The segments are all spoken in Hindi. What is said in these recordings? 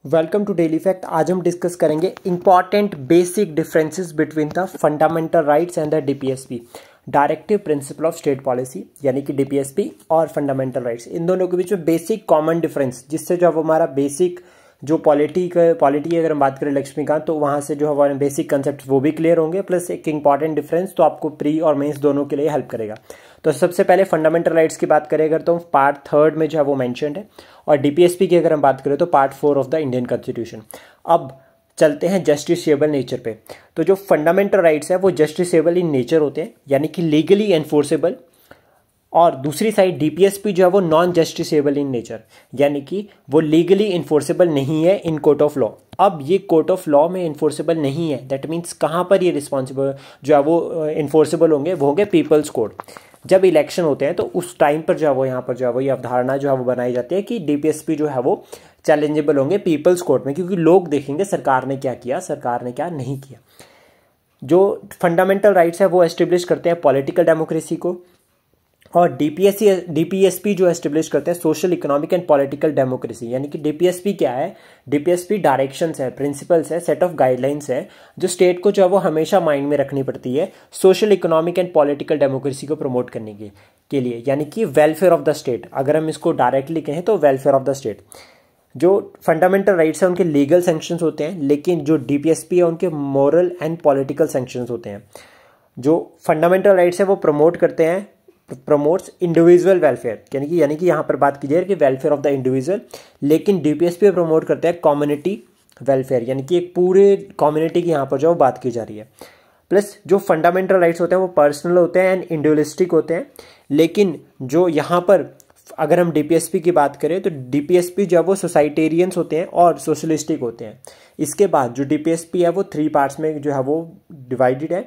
Welcome to daily fact. आज हम डिस्कस करेंगे important basic differences between the fundamental rights and the DPSP, directive principle of state policy, यानी कि डीपीएसपी और फंडामेंटल राइट्स। इन दोनों के बीच में बेसिक कॉमन डिफरेंस, जिससे जो अब हमारा बेसिक जो पॉलिटी की अगर हम बात करें लक्ष्मीकांत, तो वहाँ से जो हमारे बेसिक कंसेप्ट वो भी क्लियर होंगे, प्लस एक इंपॉर्टेंट डिफरेंस तो आपको प्री और मेंस दोनों के लिए हेल्प करेगा। तो सबसे पहले फंडामेंटल राइट्स की बात करें अगर, तो पार्ट 3 में जो है वो मेंशन्ड है, और डीपीएसपी की अगर हम बात करें तो part 4 of the Indian constitution. अब चलते हैं जस्टिसेबल नेचर पे। तो जो फंडामेंटल राइट्स है वो जस्टिसेबल इन नेचर होते हैं, यानी कि लीगली एनफोर्सेबल, और दूसरी साइड डीपीएसपी जो है वो नॉन जस्टिसेबल इन नेचर, यानी कि वो लीगली इन्फोर्सेबल नहीं है इन कोर्ट ऑफ लॉ। अब ये कोर्ट ऑफ लॉ में इन्फोर्सेबल नहीं है, दैट मीन्स कहाँ पर ये रिस्पॉन्सिबल जो है वो इन्फोर्सेबल होंगे, वो होंगे पीपल्स कोर्ट। जब इलेक्शन होते हैं तो उस टाइम पर जो है वो यहाँ पर जो है वो ये अवधारणा जो है वो बनाई जाती है कि डीपीएसपी जो है वो चैलेंजेबल होंगे पीपल्स कोर्ट में, क्योंकि लोग देखेंगे सरकार ने क्या किया, सरकार ने क्या नहीं किया। जो फंडामेंटल राइट्स है वो एस्टेब्लिश करते हैं पॉलिटिकल डेमोक्रेसी को, और डीपीएसपी जो एस्टेब्लिश करते हैं social, economic and political democracy. यानी कि डीपीएसपी क्या है? डीपीएसपी डायरेक्शंस है, प्रिंसिपल्स है, सेट ऑफ गाइडलाइंस है जो स्टेट को जो है वो हमेशा माइंड में रखनी पड़ती है social, economic and political democracy को प्रमोट करने के लिए, यानी कि वेलफेयर ऑफ द स्टेट। अगर हम इसको डायरेक्टली कहें तो वेलफेयर ऑफ द स्टेट। जो फंडामेंटल राइट्स हैं उनके लीगल सैंक्शंस होते हैं, लेकिन जो डीपीएसपी है उनके मॉरल एंड पॉलिटिकल सैंक्शंस होते हैं। जो फंडामेंटल राइट्स है वो प्रमोट करते हैं, प्रमोट्स इंडिविजुअल वेलफेयर, यानी कि यहाँ पर बात की जाए कि वेलफेयर ऑफ द इंडिविजुअल, लेकिन डीपीएसपी प्रमोट करते हैं कम्युनिटी वेलफेयर, यानी कि एक पूरे कम्युनिटी की यहाँ पर जो बात की जा रही है। प्लस जो फंडामेंटल राइट्स होते हैं वो पर्सनल होते हैं एंड इंडिविजुअलिस्टिक होते हैं, लेकिन जो यहाँ पर अगर हम डीपीएसपी की बात करें तो डीपीएसपी जो है वो सोसाइटेरियंस होते हैं और सोशलिस्टिक होते हैं। इसके बाद जो डीपीएसपी है वो 3 पार्ट्स में जो है वो डिवाइडेड है,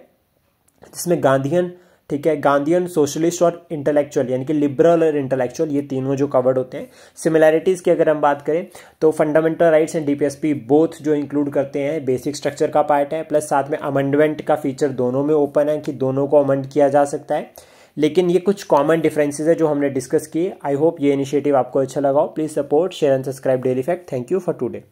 जिसमें गांधीयन, ठीक है, गांधीयन, सोशलिस्ट और इंटेलेक्चुअल, यानी कि लिबरल और इंटेलेक्चुअल, ये तीनों जो कवर्ड होते हैं। सिमिलैरिटीज़ की अगर हम बात करें तो fundamental rights and DPSP both जो इंक्लूड करते हैं बेसिक स्ट्रक्चर का पार्ट है, प्लस साथ में अमेंडमेंट का फीचर दोनों में ओपन है कि दोनों को अमेंड किया जा सकता है। लेकिन ये कुछ कॉमन डिफरेंसेस है जो हमने डिस्कस किए। आई होप ये इनिशिएटिव आपको अच्छा लगा हो। Please support, share and subscribe daily fact. Thank you for today.